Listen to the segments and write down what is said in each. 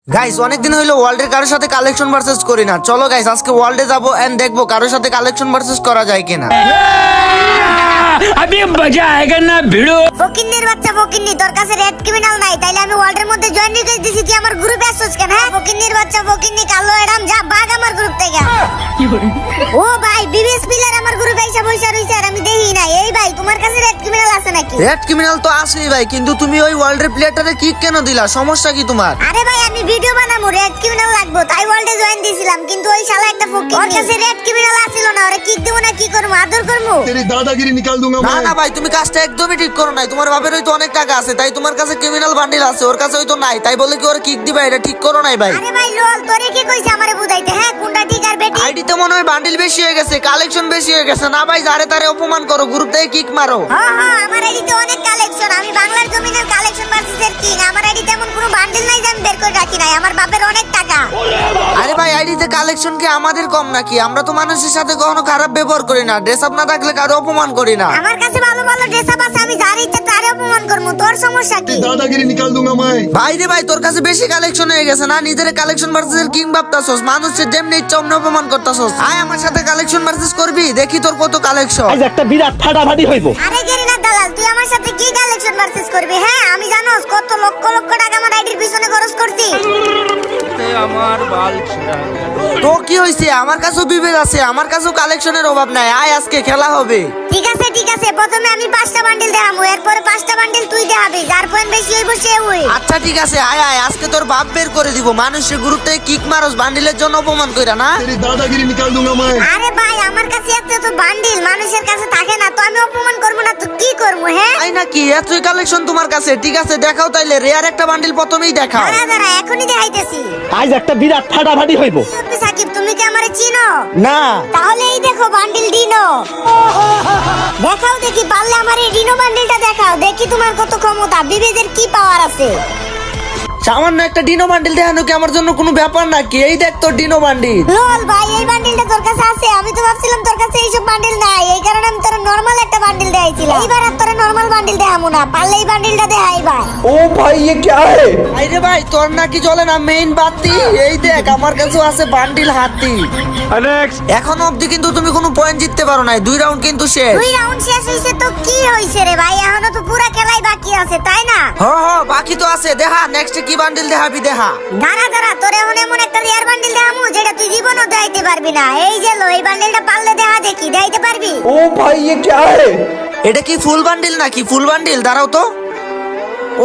Guys অনেকদিন হইলো ওয়ার্ল্ডের কারোর সাথে কালেকশন ভার্সেস করি না। চলো গাইস আজকে ওয়ার্ল্ডে যাবো এন্ড দেখবো কারোর সাথে কালেকশন ভার্সেস করা যায় কিনা। अभी मजा आएगा ना भिड़ो। ফকিন্নির বাচ্চা ফকিন্নি, তোর কাছে রেড ক্রিমিনাল নাই তাইলে আমি ওয়ার্ল্ডের মধ্যে জয়েন রিকোয়েস্ট দিছি, তুই আমার গ্রুপে আসছিস কেন? হ্যাঁ ফকিন্নির বাচ্চা ফকিন্নি, কালো এডাম যা ভাগ আমার গ্রুপ থেকে। ও ভাই বিবিএস প্লেয়ার আমার গ্রুপে এসে বইসা রইছে আর আমি দেখি না। এই ভাই তোমার কাছে রেড ক্রিমিনাল আছে নাকি? রেড ক্রিমিনাল তো আসেই ভাই, কিন্তু তুমি ওই ওয়ার্ল্ডের প্লেয়ারটারে কিক কেন দিলা? সমস্যা কি তোমার? আরে ভাই আমি ভিডিও বানাবো, রেড ক্রিমিনাল লাগবো তাই ওয়ার্ল্ডে জয়েন দিছিলাম, কিন্তু ওই শালা একটা ফকিন্নি ওর কাছে রেড ক্রিমিনাল আছিল না, ওরে কিক দেব না কি করব? আদর করব? तेरी दादागिरी निकाल दूंगा না मैं। না ভাই তুমি কাজটা একদমই ঠিক করো নাই। তোমার বাপের হয়তো অনেক টাকা আছে তাই তোমার কাছে ক্রিমিনাল বান্ডিল আছে, ওর কাছে হয়তো নাই, তাই বলে কি ওর কিক দিবা? এটা ঠিক করো নাই ভাই। আরে ভাই লোল তোরে কি কইছে আমারে বুঝাইতে? হ্যাঁ কোনটা ঠিক আর বেটি? আইডিতে মনে হয় বান্ডিল বেশি হয়ে গেছে, কালেকশন বেশি হয়ে গেছে। না ভাই যারে তারে অপমান করো, গ্রুপ থেকে কিক মারো। হ্যাঁ হ্যাঁ আমার আইডিতে অনেক কালেকশন, আমি বাংলার জমিনের কালেকশন ভার্সেস এর কিং। আমার আইডিতে এমন কোনো বান্ডিল নাই যে আমি বের করে রাখি নাই, আমার বাপের অনেক টাকা। আরে ভাই আইডিতে কালেকশন কি আমাদের কম নাকি? আমরা তো মানুষের সাথে কখনো খারাপ ব্যবহার করি না, ড্রেস আপ না থাকলে কারো অপমান করি না। আমার কাছে ভালো ভালো ড্রেস আপ আছে, আমি যার ইচ্ছা তারে অপমান করবো, তোর সমস্যা কি? तेरी दादागिरी निकाल दूंगा मैं। ভাই রে ভাই তোর কাছে বেশি কালেকশন হয়ে গেছে না? নিজের কালেকশন ভার্সেস কিং ভাবতাছস, মানুষের যেমনি ইচ্ছা অমনি অপমান করতাছস। আয় আমার সাথে কালেকশন ভার্সেস করবি, দেখি তোর কত কালেকশন। আজ একটা বিরাট ফাটাফাটি হইব। আরে গেরিনা দালাল, তুই আমার সাথে কি কালেকশন ভার্সেস করবি? হ্যাঁ আমি জানোস কত লক্ষ লক্ষ টাকা আমার আইডির পিছনে খরচ করছি। তো কি হইছে? আমার কাছেও বিবেক আছে, আমার কাছেও কালেকশনের অভাব নাই। আয় আজকে খেলা হবে। ঠিক আছে প্রথমে আমি 5টা বান্ডিল দেখাবো, এরপরে 5টা বান্ডিল তুই দেখাবি, যার পয়েন্ট বেশি হইব সে ওই। আচ্ছা ঠিক আছে, আয় আয় আজকে তোর বাপ বের করে দিব। মানুষের গুরুত্বে কিক মারস, বান্ডিলের জন্য অপমান কইরা না। तेरी दादागिरी निकाल दूंगा मैं। আরে ভাই আমার কাছে এত বান্ডিল মানুষের কাছে থাকে না, তো আমি অপমান করবো না তো কি করবো? হ্যাঁ তাই নাকি? এতই কালেকশন তোমার কাছে? ঠিক আছে দেখাও তাইলে, রেয়ার একটা বান্ডিল প্রথমেই দেখাও। দাঁড়া দাঁড়া এখনই দেখাইতেছি। আজ একটা বিরাট ফাটাফাটি হইব। সাকিব তুমি কি আমারে চিনো? না তাহলে এই দেখো বান্ডিল ডিনো। দেখাও দেখি, পারলে আমার এই ডিনো বান্ডিলটা দেখাও, দেখি তোমার কত ক্ষমতা, বিবেদের কি পাওয়ার আছে। সামান্য একটা ডিনো বান্ডিল দেখানো কি আমার জন্য কোনো ব্যাপার নাকি? এই দেখ তোর ডিনো বান্ডিল। লোল ভাই এই বান্ডিলটা তোর কাছে আছে, আমি তো ভাবছিলাম তোর কাছে এইসব বান্ডিল নাই, এই কারণে আমি তোর নরমাল একটা বান্ডিল দেখাইছিলাম। এইবার আর তোর নরমাল বান্ডিল দেখাবো না, পারলে এই বান্ডিলটা দেখাই ভাই। ও ভাই ये क्या है? আরে ভাই তোর নাকি চলে না মেইন বাতি? এই দেখ আমার কাছেও আছে বান্ডিল হাতি। এখনো অবধি কিন্তু তুমি কোনো পয়েন্ট জিততে পারো নাই, 2 রাউন্ড কিন্তু শেষ। 2 রাউন্ড শেষ হইছে তো কি হইছে রে ভাই? এখনো তো পুরা খেলাই বাকি আছে তাই না? বাকি তো আছে, দেখা নেক্সট কি বান্ডিল দেখাবি দেখা। দাঁড়া দাঁড়া তোর এমন এমন একটা রেয়ার বান্ডিল দেখামু যেটা তুই জীবনও দেখাইতে পারবি না। এই যে লো এই বান্ডিলটা পারলে দেখা দেখি দেখাইতে পারবি? ओ भाई ये क्या है? এটা কি ফুল বান্ডিল নাকি? ফুল বান্ডিল দাঁড়াও তো।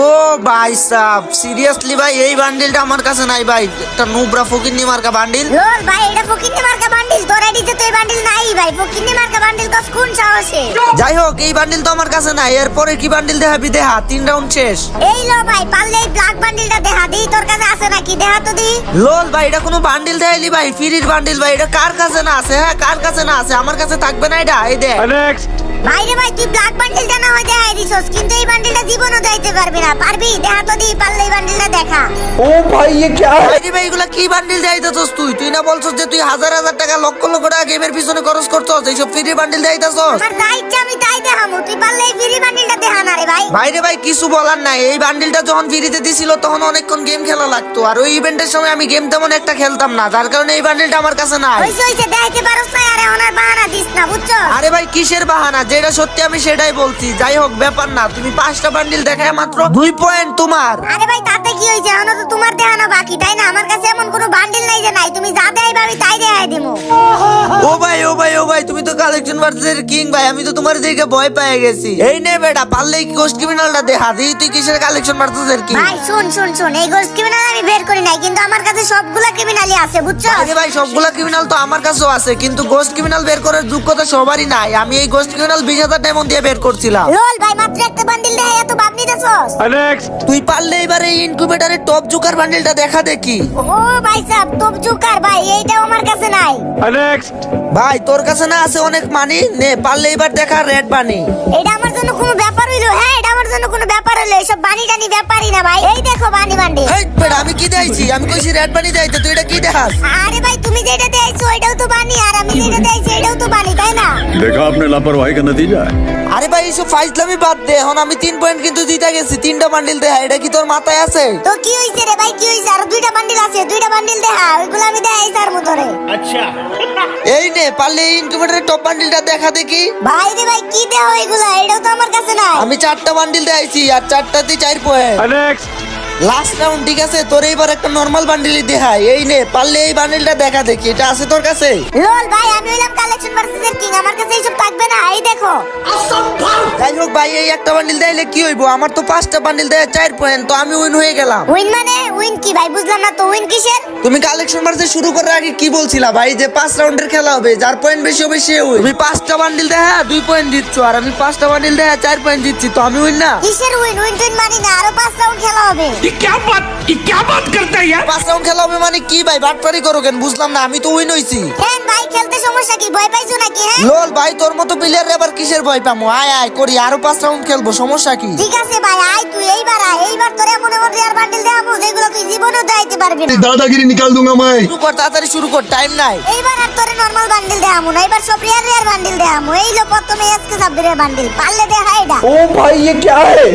ও ভাই সাব সিরিয়াসলি ভাই এই বান্ডিলটা আমার কাছে নাই ভাই, একটা নুবরা ফকিন্নি মার্কা বান্ডিল। লোল ভাই এটা ফকিন্নি মার্কা বান্ডিল, তোর আইডিতে তো এই বান্ডিল নাই ভাই। ফকিন্নি মার্কা বান্ডিল তো কোন সাহসে? যাই হোক এই বান্ডিল তো আমার কাছে নাই, এরপরে কি বান্ডিল দেখাবি দেখা। 3 রাউন্ড শেষ। এই লো ভাই পারলে এই ব্ল্যাক বান্ডিলটা দেখা দিই, তোর কাছে আছে নাকি দেখা তো দি। লোল ভাই এটা কোনো বান্ডিল দেখাইলি ভাই? ফ্রির বান্ডিল ভাই, এটা কার কাছে না আছে? হ্যাঁ কার কাছে না আছে? আমার কাছে থাকবে না এটা। এই দেখ ভাই রে ভাই তুই ব্ল্যাক বান্ডিলটা না হয় দেখাই দিছস, কিন্তু এই বান্ডিলটা জীবনও দেখাইতে পারবি না। পারবি? দেখা তো দি, পারলে এই বান্ডিলটা দেখা। ओ भाई ये क्या है? ভাই ভাই এগুলা কি বান্ডিল দেখাইতেছস তুই? তুই না বলছস যে তুই হাজার হাজার টাকা লক্ষ লক্ষ টাকা গেমের পিছনে খরচ করছস, এইসব ফ্রি বান্ডিল দেখাইতেছস? আমার যা ইচ্ছা আমি তাই দেখামু, তুই পারলে এই ফ্রি বান্ডিলটা দেখা না রে ভাই। ভাই রে ভাই কিছু বলার নাই, এই বান্ডিলটা যখন ফ্রিতে দিছিল তখন অনেকক্ষণ গেম খেলা লাগতো, আর ওই ইভেন্টের সময় আমি গেম তেমন একটা খেলতাম না, যার কারণে এই বান্ডিলটা আমার কাছে নাই। হইছে দেখাইতে পারছ না, আরে ওনার বাহানা দিস না বুঝছো? আরে ভাই কিসের বাহানা? যেটা সত্যি আমি সেটাই বলছি। যাই হোক ব্যাপার না, তুমি 5টা বান্ডিল দেখায় মাত্র 2 পয়েন্ট তোমার। আরে ভাই তাতে কি হইছে? এখনো তো তোমার দেখানো বাকি তাই না? আমার কাছে এমন কোনো বান্ডিল নাই যে নাই, তুমি যা দেখাই ভাবি তাই দেখাই দিমু। ও ভাই তুমি তো কালেকশন ভার্সেস কিং ভাই, আমি তো তোমার দেখে ভয় পেয়ে গেছি। এই নে বেটা পারলে কি গোস্ট ক্রিমিনালটা দেখা দিই। তুই কিসের কালেকশন ভার্সেস কিং? ভাই শুন এই গোস্ট ক্রিমিনাল আমি বের করি নাই, কিন্তু আমার কাছে সবগুলা ক্রিমিনালই আছে বুঝছো? আরে ভাই সবগুলা ক্রিমিনাল তো আমার কাছেও আছে, কিন্তু গোস্ট ক্রিমিনাল বের করার যোগ্যতা সবারই নাই। আমি এই গোস্ট ক্রিমিনাল 20,000 ডায়মন্ড দিয়ে বের করছিলাম। লোল ভাই মাত্র একটা বান্ডিল দেখাই এত ভাব নিতেছস? তুই পারলে এবারে এই ইনকিউবেটরের টপ জোকার বান্ডিলটা দেখা দেখি। ও ভাই সাহেব টপ জুকার ভাই এইটাও আমার কাছে নাই। ভাই তোর কাছে না আছে অনেক মানি, নে পারলে এবার দেখা রেড বানি। এটা আমার জন্য কোনো ব্যাপার হইলো? হ্যাঁ এটা আমার জন্য কোনো ব্যাপার হলো এসব বানি টানি ব্যাপারই না ভাই। এই দেখো বানি বান্ডিল। এই বেটা আমি কি দেইছি? আমি কইছি রেড বানি দেইতে, তুই এটা কি দেখাস? আরে ভাই তুমি যেটা দেইছো ওইটাও তো বানি, আর আমি যেটা দেইছি এটাও তো বানি, তাই না? देखा आपने लापरवाही का नतीजा है। আরে ভাই এসব ফাইজলামি বাদ দে, এখন আমি 3 পয়েন্ট কিন্তু জিতে গেছি। 3টা বান্ডিল দেখা, এটা কি তোর মাথায় আছে? তো কি হইছে রে ভাই, কি হইছে? আর 2টা বান্ডিল আছে, 2টা বান্ডিল দেখা, ওইগুলো আমি দেখাই তার মতরে। এই নে, পারলে এই ইনকিউবেটরের টপ বান্ডিলটা দেখা দেখি। ভাই রে ভাই কি দেও এগুলা, এটাও তো আমার কাছে নাই। আমি 4টা বান্ডিল দেখাইছি আর 4টাতে 4 পয়েন্ট। লাস্ট রাউন্ড ঠিক আছে, তোর এইবার একটা নরমাল বান্ডিলই দেখাই। এই নে, পারলে এই বান্ডিলটা দেখা দেখি, এটা আছে তোর কাছে? লল ভাই আমি হইলাম কালেকশন ভার্সেস এর কিং, আমার কাছে এইসব থাকবে না। এই দেখো যাই হোক ভাই, এই একটা বান্ডিল দেখাইলে কি হইব? আমার তো 5টা বান্ডিল দেয় 4 পয়েন্ট, তো আমি উইন হয়ে গেলাম। উইন মানে উইন কি ভাই, বুঝলাম না তো, উইন কিসের? তুমি কালেকশন ভার্সেস শুরু করার আগে কি বলছিলা ভাই, যে 5 রাউন্ডের খেলা হবে, যার পয়েন্ট বেশি হবে সে উইন। তুমি 5টা বান্ডিল দেখা 2 পয়েন্ট জিতছো, আর আমি 5টা বান্ডিল দেখা 4 পয়েন্ট জিতছি, তো আমি উইন না? কিসের উইন? উইন টুইন মানি না, আরো 5 রাউন্ড খেলা হবে। ये क्या बात करता है यार? 5 রাউন্ড খেলা হবে মানে কি ভাই, বাটপারি করো কেন? বুঝলাম না, আমি তো উইন হইছি। কেন ভাই খেলতে সমস্যা কি, ভয় পাইছো নাকি? হ্যাঁ লোল ভাই, তোর মতো প্লেয়ার আবার কিসের ভয় পামু? আয় আয় করি, আরো 5 রাউন্ড খেলবো, সমস্যা কি? ঠিক আছে ভাই, আয় তুই এইবার আয়, এইবার তোরে মনে মনে আর বান্ডিল দেখাবো যেগুলো তুই জীবনেও দেখাইতে পারবি না। दादागिरी निकाल दूंगा मैं। শুরু কর, তাড়াতাড়ি শুরু কর, টাইম নাই। এইবার আর তোরে নরমাল বান্ডিল দেখাবো না, এইবার সব রিয়ার রিয়ার বান্ডিল দেখাবো। এই লো প্রথমে এসকে সাব্বিরের বান্ডিল, পারলে দেখা এটা। ओ भाई ये क्या है?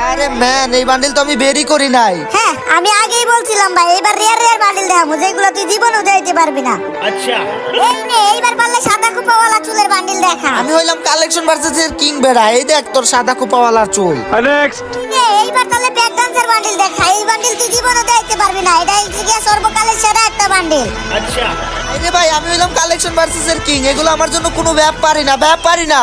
আরে ম্যান, এই বান্ডিল তো আমি বেরই করি নাই। হ্যাঁ আমি আগেই বলছিলাম ভাই, এইবার রিয়ার রিয়ার বান্ডিল দেখাবো যেগুলো তুই জীবনেও দেখাইতে পারবি না। আচ্ছা এই নে, এইবার পারলে সাদা কুপাওয়ালা চুলের বান্ডিল দেখা। আমি হইলাম কালেকশন ভার্সেস এর কিং বেড়া, এই দেখ তোর সাদা খোপাওয়ালার চুল। এইবার তাহলে ব্যাক ডান্সের বান্ডিল দেখা, এই বান্ডিল তুই জীবনে দেখতে পারবি না, এটা হচ্ছে গিয়ে সর্বকালের সেরা একটা বান্ডিল। আরে ভাই, আমি হইলাম কালেকশন ভার্সেস এর কিং, এগুলো আমার জন্য কোনো ব্যাপারই না, ব্যাপারই না।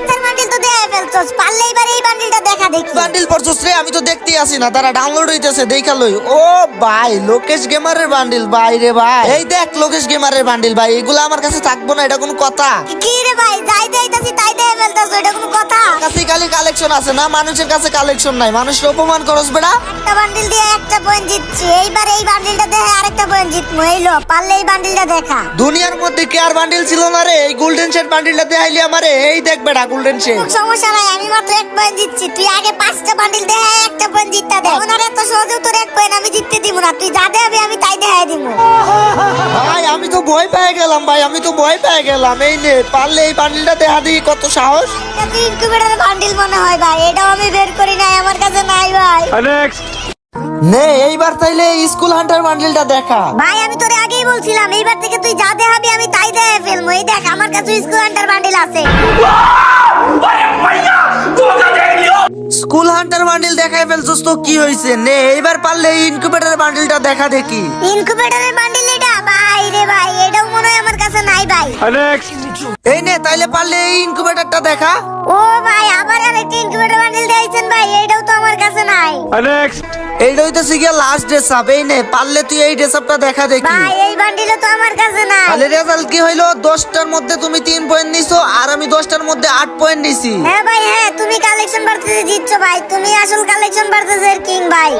তার বান্ডিল তো দেখে ফেলছস, পারলে এবার এই বান্ডিলটা দেখা দেখি। বান্ডিল পরছস রে? আমি তো দেখতেই আসি না, তারা ডাউনলোড হইতেছে, দেখা লই। ও ভাই, লোকেশ গেমারের বান্ডিল ভাই রে ভাই, এই দেখ লোকেশ গেমারের বান্ডিল ভাই, এগুলো আমার কাছে থাকবো না, এটা কোনো কথা? কি রে ভাই, যাই দেইতাছি তাই দেখে ফেলছস, এটা কোনো কথা? কাছে খালি কালেকশন আছে না, মানুষের কাছে কালেকশন নাই, মানুষকে অপমান করস বেড়া। একটা বান্ডিল দিয়ে একটা পয়েন্ট জিতছি, এইবার এই বান্ডিলটা দেখে আরেকটা পয়েন্ট জিতমু। এই লো, পারলে এই বান্ডিলটা দেখা। দুনিয়ার মধ্যে কে আর বান্ডিল ছিল না রে, এই গোল্ডেন শেড বান্ডিলটা দেখাইলি আমারে। এই দেখ বেড়া গোল্ডেন শেড। সমস্যা নাই, আমি মাত্র 1 পয়েন্ট জিতছি, তুই আগে 5টা বান্ডিল দেখে একটা পয়েন্ট জিততে দে। ওনার এত সহজে তোর 1 পয়েন্ট আমি জিততে দিব না, তুই যা দেবে আমি তাই দেখাই দিব। ভাই আমি তো ভয় পেয়ে গেলাম ভাই, আমি তো ভয় পেয়ে গেলাম। এই নে, পারলে এই বান্ডিলটা দেখা দিই, কত সাহস। এটা তুই ইনকিউবেটরের বান্ডিল মনে হয় ভাই, এটাও আমি বের করি নাই, আমার কাছে নাই ভাই। নে এইবার তাইলে স্কুল হান্টার বান্ডিলটা দেখা। ভাই আমি তোরে আগেই বলছিলাম, এইবার থেকে তুই যা দেখাবি আমি তাই দেখে ফেলবো। এই দেখ আমার কাছে স্কুল হান্টার বান্ডিল আছে। স্কুল হান্টার বান্ডিল দেখাই ফেলছস তো কি হইছে? নে এইবার পারলে এই ইনকিউবেটরের বান্ডিলটা দেখা দেখি। ইনকিউবেটরের বান্ডিল এটা ভাই রে ভাই, এটাও মনে হয় আমার কাছে নাই ভাই। এই নে, তাইলে পারলে এই ইনকিউবেটরটা দেখা। ও ভাই আবার আরেকটা ইনকিউবেটর বান্ডিল দিয়েছেন ভাই, এটাও তো আমার কাছে নাই। এইটা হইতেছে গিয়া লাস্ট ড্রেস আপ। এই নে, পারলে তুই এই ড্রেস আপটা দেখা দেখি। ভাই এই বান্ডিলও তো আমার কাছে নাই। তাহলে রেজাল্ট কি হইলো? 10টার মধ্যে তুমি 3 পয়েন্ট নিছো, আর আমি 10টার মধ্যে 8 পয়েন্ট নিছি। হ্যাঁ ভাই হ্যাঁ, তুমি কালেকশন ভার্সেসে জিতছো ভাই, তুমি আসল কালেকশন ভার্সেসের কিং ভাই।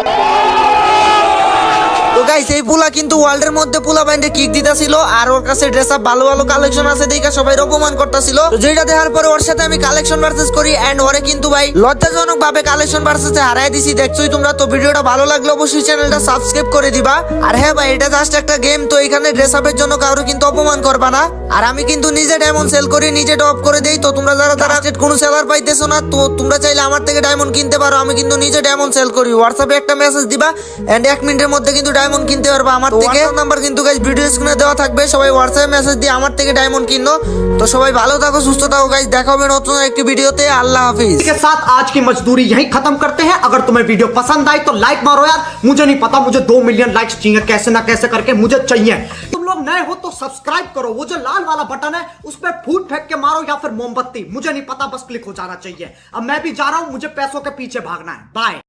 তো গাইস, এই পুলা কিন্তু ওয়ার্ল্ডের মধ্যে পুলা বাইন্ডে কিক দিতাছিল, আর ওর কাছে ড্রেস আপ ভালো ভালো কালেকশন আছে দেখা সবাই অপমান করতেছিল। যেটা দেখার পরে ওর সাথে আমি কালেকশন ভার্সেস করি, এন্ড ওরে কিন্তু ভাই লজ্জাজনক ভাবে কালেকশন ভার্সেসে হারাই দিছি। দেখছোই তোমরা। তো ভিডিওটা ভালো লাগলে অবশ্যই চ্যানেলটা সাবস্ক্রাইব করে দিবা। আর হ্যাঁ ভাই, এটা জাস্ট একটা গেম, তো এখানে ড্রেস আপের জন্য কারো কিন্তু অপমান করবা না। আর আমি কিন্তু নিজে ডায়মন্ড সেল করি, নিজে ড্রপ করে দেই। তো তোমরা যারা কোনো সেলার পাইতেছো না, তো তোমরা চাইলে আমার থেকে ডায়মন্ড কিনতে পারো। আমি কিন্তু নিজে ডায়মন্ড সেল করি। হোয়াটসঅ্যাপে একটা মেসেজ দিবা, এন্ড 1 মিনিটের মধ্যে কিন্তু ডায়মন্ড কিনতে পারবা আমার থেকে। নাম্বার কিন্তু গাইস ভিডিও স্ক্রিনে দেওয়া থাকবে, সবাই হোয়াটসঅ্যাপে মেসেজ দিয়ে আমার থেকে ডায়মন্ড কিনো। তো সবাই ভালো থাকো, সুস্থ থাকো গাইস, দেখা হবে নতুন একটি ভিডিওতে। আল্লাহ হাফিজ। के साथ आज की मजदूरी यहीं खत्म करते हैं। अगर तुम्हें वीडियो पसंद आई तो लाइक मारो यार, मुझे नहीं पता, मुझे 2 मिलियन लाइक्स चाहिए, कैसे ना कैसे करके मुझे चाहिए। तुम लोग नए हो तो सब्सक्राइब करो, वो जो लाल वाला बटन है उस पर फूट फेंक के मारो या फिर मोमबत्ती, मुझे नहीं पता, बस क्लिक हो जाना चाहिए। अब मैं भी जा रहा हूं, मुझे पैसों के पीछे भागना है। बाय।